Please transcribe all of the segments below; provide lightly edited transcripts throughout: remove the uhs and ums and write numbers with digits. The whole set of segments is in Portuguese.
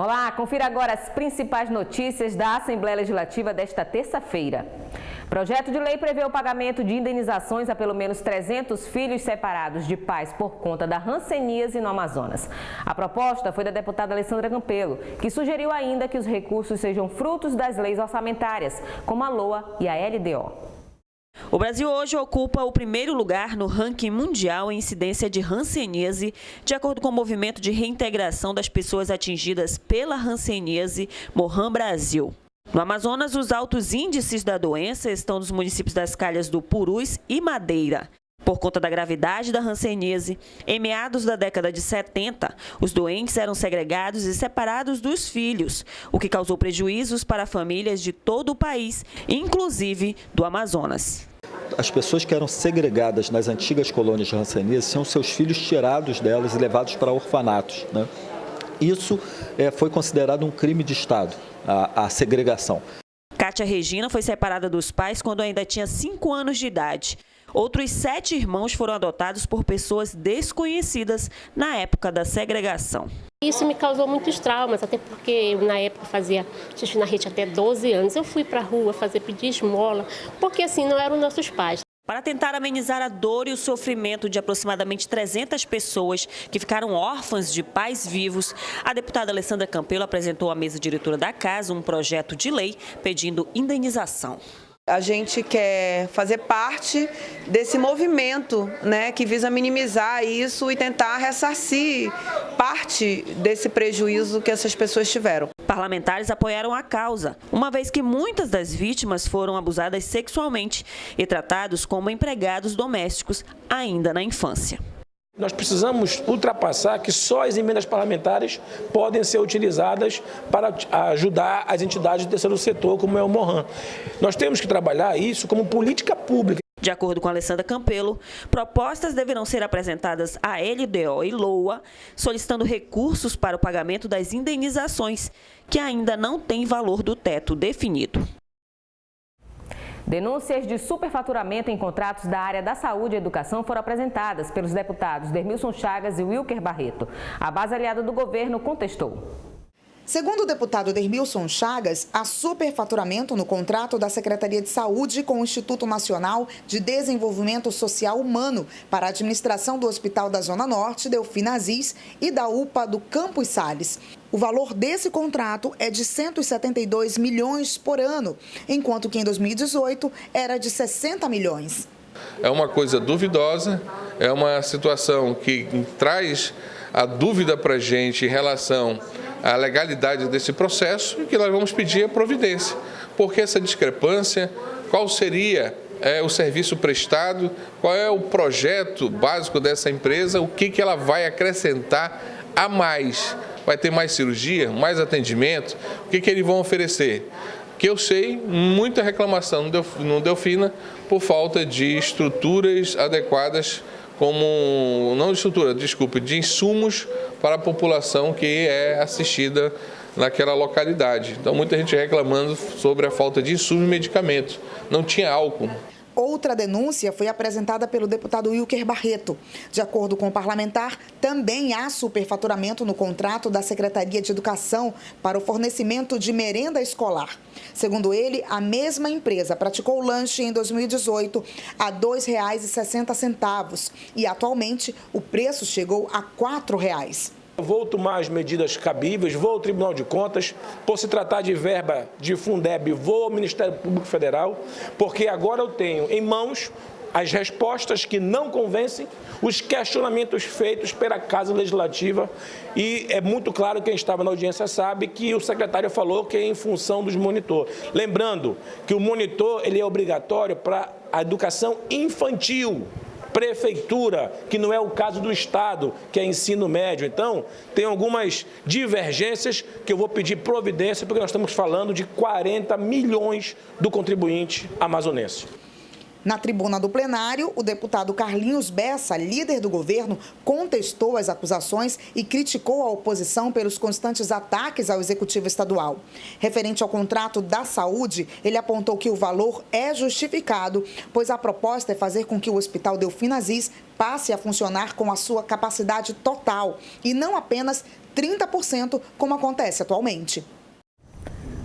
Olá, confira agora as principais notícias da Assembleia Legislativa desta terça-feira. Projeto de lei prevê o pagamento de indenizações a pelo menos 300 filhos separados de pais por conta da hanseníase no Amazonas. A proposta foi da deputada Alessandra Campelo, que sugeriu ainda que os recursos sejam frutos das leis orçamentárias, como a LOA e a LDO. O Brasil hoje ocupa o primeiro lugar no ranking mundial em incidência de hanseníase, de acordo com o movimento de reintegração das pessoas atingidas pela hanseníase Mohan Brasil. No Amazonas, os altos índices da doença estão nos municípios das Calhas do Purus e Madeira. Por conta da gravidade da hanseníase, em meados da década de 70, os doentes eram segregados e separados dos filhos, o que causou prejuízos para famílias de todo o país, inclusive do Amazonas. As pessoas que eram segregadas nas antigas colônias de hanseníase tinham seus filhos tirados delas e levados para orfanatos, né? Isso foi considerado um crime de Estado, a segregação. Kátia Regina foi separada dos pais quando ainda tinha 5 anos de idade. Outros 7 irmãos foram adotados por pessoas desconhecidas na época da segregação. Isso me causou muitos traumas, até porque eu, na época, fazia xixi na rede até 12 anos. Eu fui para a rua pedir esmola, porque assim não eram nossos pais. Para tentar amenizar a dor e o sofrimento de aproximadamente 300 pessoas que ficaram órfãs de pais vivos, a deputada Alessandra Campelo apresentou à mesa diretora da casa um projeto de lei pedindo indenização. A gente quer fazer parte desse movimento, né, que visa minimizar isso e tentar ressarcir parte desse prejuízo que essas pessoas tiveram. Parlamentares apoiaram a causa, uma vez que muitas das vítimas foram abusadas sexualmente e tratados como empregados domésticos ainda na infância. Nós precisamos ultrapassar que só as emendas parlamentares podem ser utilizadas para ajudar as entidades do terceiro setor, como é o Mohan. Nós temos que trabalhar isso como política pública. De acordo com Alessandra Campelo, propostas deverão ser apresentadas à LDO e LOA, solicitando recursos para o pagamento das indenizações, que ainda não têm valor do teto definido. Denúncias de superfaturamento em contratos da área da saúde e educação foram apresentadas pelos deputados Dermilson Chagas e Wilker Barreto. A base aliada do governo contestou. Segundo o deputado Dermilson Chagas, há superfaturamento no contrato da Secretaria de Saúde com o Instituto Nacional de Desenvolvimento Social Humano para a administração do Hospital da Zona Norte, Delfim Aziz, e da UPA do Campos Sales. O valor desse contrato é de 172 milhões por ano, enquanto que em 2018 era de 60 milhões. É uma coisa duvidosa, é uma situação que traz a dúvida para a gente em relação à legalidade desse processo e que nós vamos pedir a providência. Por que essa discrepância? Qual seria o serviço prestado? Qual é o projeto básico dessa empresa? O que ela vai acrescentar a mais? Vai ter mais cirurgia, mais atendimento? O que eles vão oferecer? Que eu sei, muita reclamação no Delfina por falta de estruturas adequadas, de insumos para a população que é assistida naquela localidade. Então, muita gente reclamando sobre a falta de insumos e medicamentos. Não tinha álcool. Outra denúncia foi apresentada pelo deputado Wilker Barreto. De acordo com o parlamentar, também há superfaturamento no contrato da Secretaria de Educação para o fornecimento de merenda escolar. Segundo ele, a mesma empresa praticou o lanche em 2018 a R$ 2,60 e atualmente o preço chegou a R$ 4,00. Vou tomar as medidas cabíveis, vou ao Tribunal de Contas, por se tratar de verba de Fundeb, vou ao Ministério Público Federal, porque agora eu tenho em mãos as respostas que não convencem, os questionamentos feitos pela Casa Legislativa, e é muito claro, quem estava na audiência sabe, que o secretário falou que é em função dos monitores. Lembrando que o monitor ele é obrigatório para a educação infantil. Prefeitura, que não é o caso do Estado, que é ensino médio. Então, tem algumas divergências que eu vou pedir providência, porque nós estamos falando de 40 milhões do contribuinte amazonense. Na tribuna do plenário, o deputado Carlinhos Bessa, líder do governo, contestou as acusações e criticou a oposição pelos constantes ataques ao executivo estadual. Referente ao contrato da saúde, ele apontou que o valor é justificado, pois a proposta é fazer com que o Hospital Delfim Aziz passe a funcionar com a sua capacidade total e não apenas 30%, como acontece atualmente.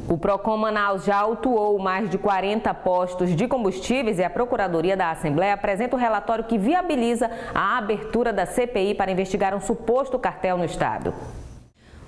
O Procon Manaus já autuou mais de 40 postos de combustíveis e a Procuradoria da Assembleia apresenta um relatório que viabiliza a abertura da CPI para investigar um suposto cartel no estado.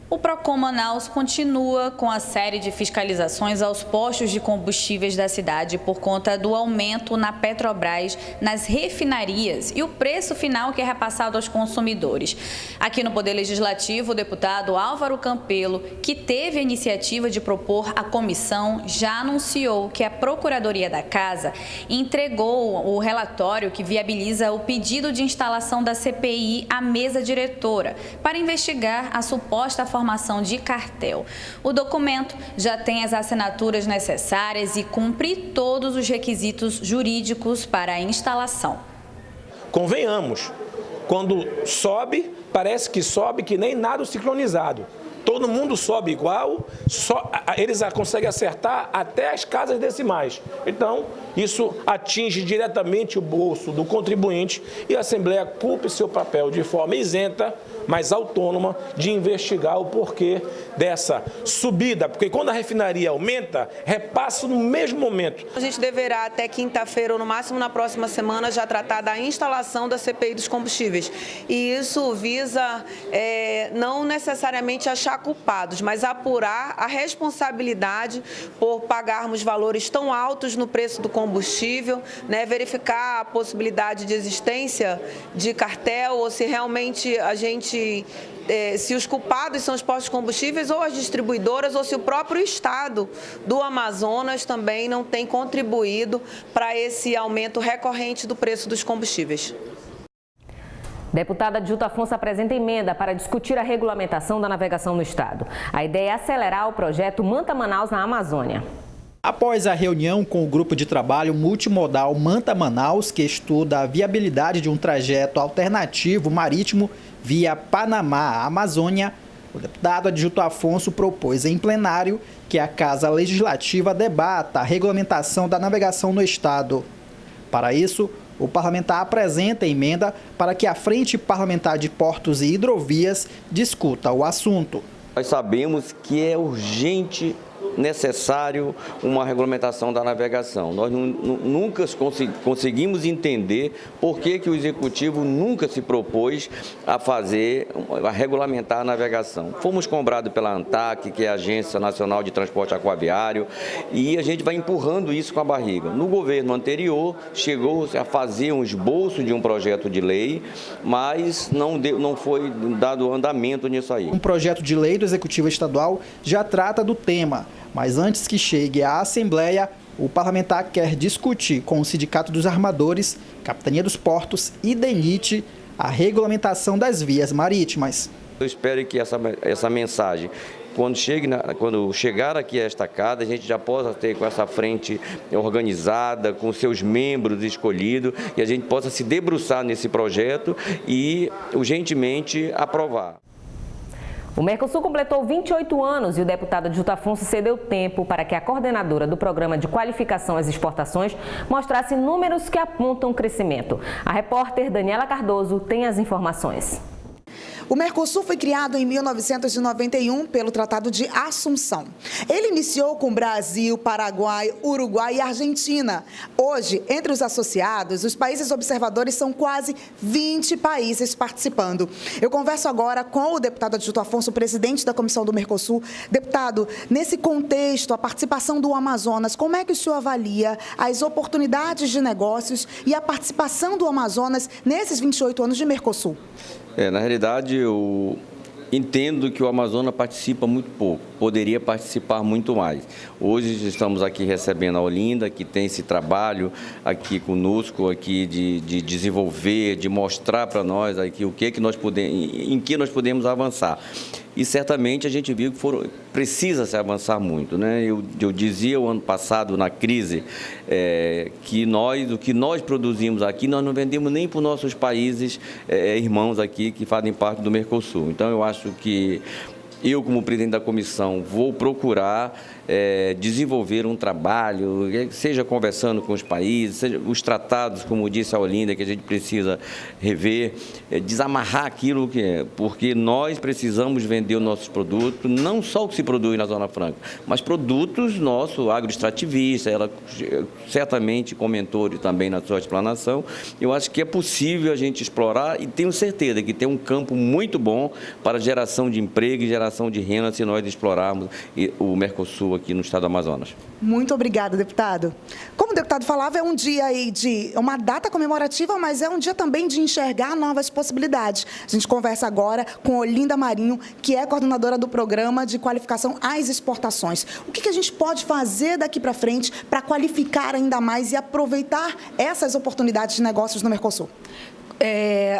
O Procon Manaus continua com a série de fiscalizações aos postos de combustíveis da cidade por conta do aumento na Petrobras, nas refinarias e o preço final que é repassado aos consumidores. Aqui no Poder Legislativo, o deputado Álvaro Campelo, que teve a iniciativa de propor a comissão, já anunciou que a Procuradoria da Casa entregou o relatório que viabiliza o pedido de instalação da CPI à mesa diretora para investigar a suposta formação de cartel. O documento já tem as assinaturas necessárias e cumpre todos os requisitos jurídicos para a instalação. Convenhamos, quando sobe, parece que sobe que nem nado sincronizado. Todo mundo sobe igual, eles conseguem acertar até as casas decimais. Então, isso atinge diretamente o bolso do contribuinte e a Assembleia cumpre seu papel de forma isenta, mas autônoma, de investigar o porquê dessa subida. Porque quando a refinaria aumenta, repassa no mesmo momento. A gente deverá até quinta-feira ou no máximo na próxima semana já tratar da instalação da CPI dos combustíveis. E isso visa não necessariamente achar culpados, mas apurar a responsabilidade por pagarmos valores tão altos no preço do combustível, né, verificar a possibilidade de existência de cartel ou se realmente a gente se os culpados são os postos de combustíveis ou as distribuidoras ou se o próprio estado do Amazonas também não tem contribuído para esse aumento recorrente do preço dos combustíveis. Deputada Adjuta Afonso apresenta emenda para discutir a regulamentação da navegação no estado. A ideia é acelerar o projeto Manta Manaus na Amazônia. Após a reunião com o grupo de trabalho multimodal Manta Manaus, que estuda a viabilidade de um trajeto alternativo marítimo via Panamá à Amazônia, o deputado Adjuta Afonso propôs em plenário que a Casa Legislativa debata a regulamentação da navegação no estado. Para isso, o parlamentar apresenta emenda para que a Frente Parlamentar de Portos e Hidrovias discuta o assunto. Nós sabemos que é urgente, necessário uma regulamentação da navegação. Nós nunca conseguimos entender por que o Executivo nunca se propôs a regulamentar a navegação. Fomos cobrados pela ANTAC, que é a Agência Nacional de Transporte Aquaviário, e a gente vai empurrando isso com a barriga. No governo anterior, chegou a fazer um esboço de um projeto de lei, mas não foi dado andamento nisso aí. Um projeto de lei do Executivo Estadual já trata do tema. Mas antes que chegue à Assembleia, o parlamentar quer discutir com o Sindicato dos Armadores, Capitania dos Portos e DENIT a regulamentação das vias marítimas. Eu espero que essa mensagem, quando chegar aqui a esta casa, a gente já possa ter com essa frente organizada, com seus membros escolhidos, e a gente possa se debruçar nesse projeto e urgentemente aprovar. O Mercosul completou 28 anos e o deputado Adjuta Afonso cedeu tempo para que a coordenadora do Programa de Qualificação às Exportações mostrasse números que apontam crescimento. A repórter Daniela Cardoso tem as informações. O Mercosul foi criado em 1991 pelo Tratado de Assunção. Ele iniciou com Brasil, Paraguai, Uruguai e Argentina. Hoje, entre os associados, os países observadores são quase 20 países participando. Eu converso agora com o deputado Adjuta Afonso, presidente da Comissão do Mercosul. Deputado, nesse contexto, a participação do Amazonas, como é que o senhor avalia as oportunidades de negócios e a participação do Amazonas nesses 28 anos de Mercosul? Na realidade, eu entendo que o Amazonas participa muito pouco, poderia participar muito mais. Hoje estamos aqui recebendo a Olinda, que tem esse trabalho aqui conosco, aqui de desenvolver, de mostrar para nós aqui em que nós podemos avançar. E certamente a gente viu que precisa se avançar muito, né? Eu dizia o ano passado, na crise, que o que nós produzimos aqui, nós não vendemos nem para os nossos países irmãos aqui que fazem parte do Mercosul. Então, eu acho que eu, como presidente da comissão, vou procurar desenvolver um trabalho, seja conversando com os países, seja os tratados, como disse a Olinda, que a gente precisa rever, desamarrar aquilo que é, porque nós precisamos vender os nossos produtos, não só o que se produz na Zona Franca, mas produtos nosso agroextrativista. Ela certamente comentou também na sua explanação. Eu acho que é possível a gente explorar e tenho certeza que tem um campo muito bom para geração de emprego e geração de renda se nós explorarmos o Mercosul aqui no estado do Amazonas. Muito obrigada, deputado. Como o deputado falava, é um dia aí de uma data comemorativa, mas é um dia também de enxergar novas possibilidades. A gente conversa agora com Olinda Marinho, que é coordenadora do programa de qualificação às exportações. O que a gente pode fazer daqui para frente para qualificar ainda mais e aproveitar essas oportunidades de negócios no Mercosul?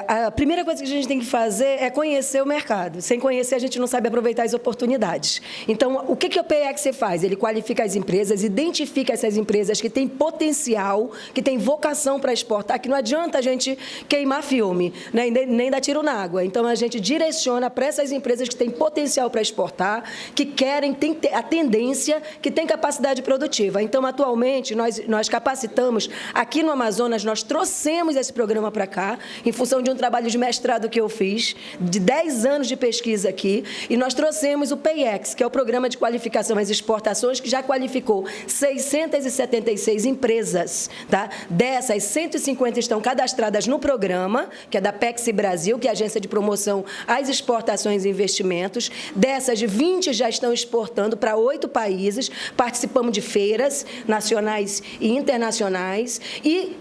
A primeira coisa que a gente tem que fazer é conhecer o mercado. Sem conhecer, a gente não sabe aproveitar as oportunidades. Então, o que o PX faz? Ele qualifica as empresas, identifica essas empresas que têm potencial, que têm vocação para exportar, que não adianta a gente queimar filme, né? Nem dar tiro na água. Então, a gente direciona para essas empresas que têm potencial para exportar, que querem, têm a tendência, que têm capacidade produtiva. Então, atualmente, nós capacitamos, aqui no Amazonas, nós trouxemos esse programa para cá, em função de um trabalho de mestrado que eu fiz, de 10 anos de pesquisa aqui, e nós trouxemos o PX, que é o Programa de Qualificação às Exportações, que já qualificou 676 empresas. Tá? Dessas, 150 estão cadastradas no programa, que é da PEX Brasil, que é a Agência de Promoção às Exportações e Investimentos. Dessas, 20 já estão exportando para 8 países, participamos de feiras nacionais e internacionais, e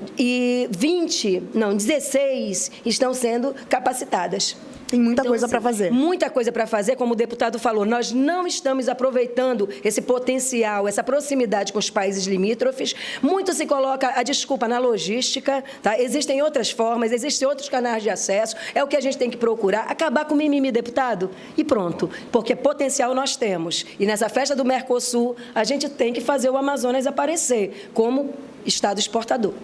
16 estão sendo capacitadas. Tem muita coisa para fazer. Muita coisa para fazer, como o deputado falou. Nós não estamos aproveitando esse potencial, essa proximidade com os países limítrofes. Muito se coloca a desculpa na logística, tá? Existem outras formas, existem outros canais de acesso. É o que a gente tem que procurar. Acabar com o mimimi, deputado, e pronto. Porque potencial nós temos. E nessa festa do Mercosul, a gente tem que fazer o Amazonas aparecer como estado exportador.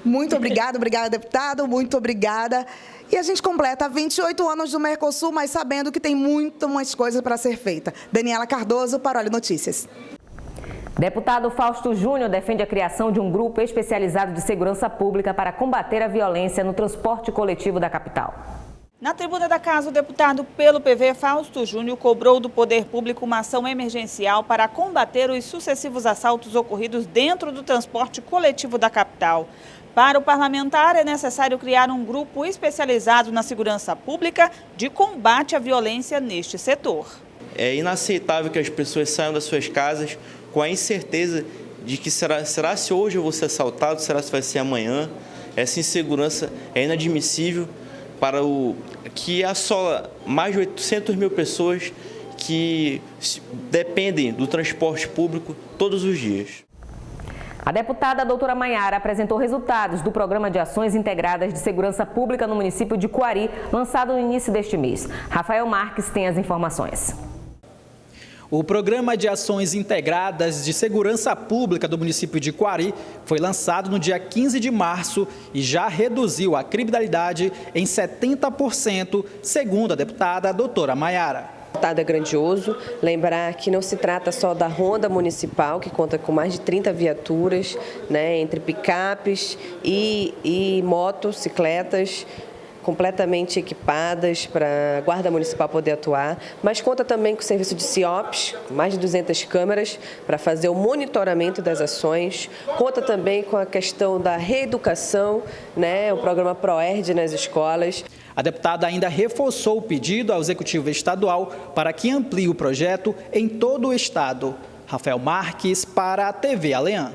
Muito obrigada, deputado, muito obrigada. E a gente completa 28 anos do Mercosul, mas sabendo que tem muito mais coisa para ser feita. Daniela Cardoso, para Olho Notícias. Deputado Fausto Júnior defende a criação de um grupo especializado de segurança pública para combater a violência no transporte coletivo da capital. Na tribuna da Casa, o deputado pelo PV, Fausto Júnior, cobrou do Poder Público uma ação emergencial para combater os sucessivos assaltos ocorridos dentro do transporte coletivo da capital. Para o parlamentar, é necessário criar um grupo especializado na segurança pública de combate à violência neste setor. É inaceitável que as pessoas saiam das suas casas com a incerteza de que será se hoje eu vou ser assaltado, será se vai ser amanhã. Essa insegurança é inadmissível para que assola mais de 800 mil pessoas que dependem do transporte público todos os dias. A deputada doutora Maiara apresentou resultados do Programa de Ações Integradas de Segurança Pública no município de Coari, lançado no início deste mês. Rafael Marques tem as informações. O Programa de Ações Integradas de Segurança Pública do município de Coari foi lançado no dia 15 de março e já reduziu a criminalidade em 70%, segundo a deputada doutora Maiara. O resultado é grandioso. Lembrar que não se trata só da Ronda Municipal, que conta com mais de 30 viaturas, né, entre picapes e motocicletas, completamente equipadas para a Guarda Municipal poder atuar, mas conta também com o serviço de CIOPS, mais de 200 câmeras para fazer o monitoramento das ações, conta também com a questão da reeducação, né, o programa ProERD nas escolas. A deputada ainda reforçou o pedido ao Executivo Estadual para que amplie o projeto em todo o estado. Rafael Marques para a TV Aleã.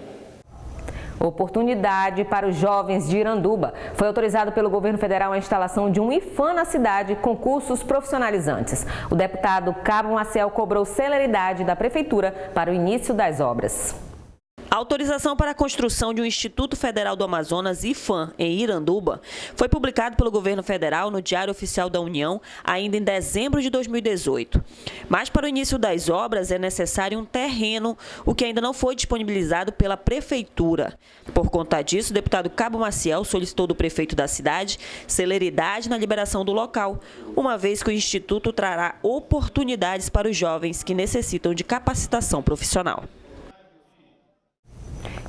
Oportunidade para os jovens de Iranduba. Foi autorizado pelo governo federal a instalação de um IFAM na cidade com cursos profissionalizantes. O deputado Cabo Maciel cobrou celeridade da prefeitura para o início das obras. A autorização para a construção de um Instituto Federal do Amazonas, IFAM, em Iranduba, foi publicado pelo governo federal no Diário Oficial da União ainda em dezembro de 2018. Mas para o início das obras é necessário um terreno, o que ainda não foi disponibilizado pela Prefeitura. Por conta disso, o deputado Cabo Maciel solicitou do prefeito da cidade celeridade na liberação do local, uma vez que o Instituto trará oportunidades para os jovens que necessitam de capacitação profissional.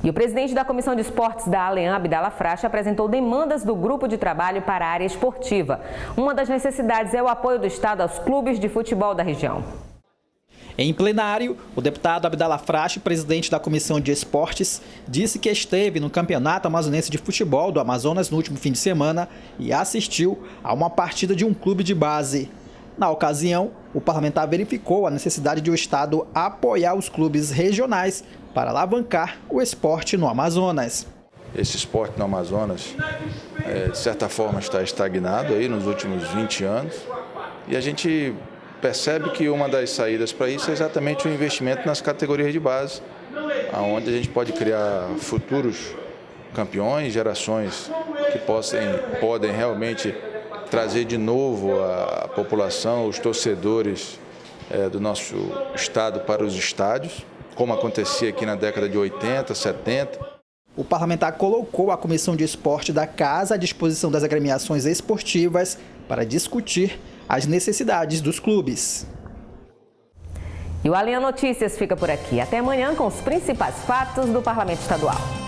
E o presidente da Comissão de Esportes da Aleam, Abdala Frache, apresentou demandas do grupo de trabalho para a área esportiva. Uma das necessidades é o apoio do Estado aos clubes de futebol da região. Em plenário, o deputado Abdala Frache, presidente da Comissão de Esportes, disse que esteve no Campeonato Amazonense de Futebol do Amazonas no último fim de semana e assistiu a uma partida de um clube de base. Na ocasião, o parlamentar verificou a necessidade de o Estado apoiar os clubes regionais para alavancar o esporte no Amazonas. Esse esporte no Amazonas, de certa forma, está estagnado aí nos últimos 20 anos e a gente percebe que uma das saídas para isso é exatamente o investimento nas categorias de base, onde a gente pode criar futuros campeões, gerações que podem realmente trazer de novo a população, os torcedores do nosso estado para os estádios, como acontecia aqui na década de 80, 70. O parlamentar colocou a Comissão de Esporte da Casa à disposição das agremiações esportivas para discutir as necessidades dos clubes. E o Aleam Notícias fica por aqui. Até amanhã com os principais fatos do Parlamento Estadual.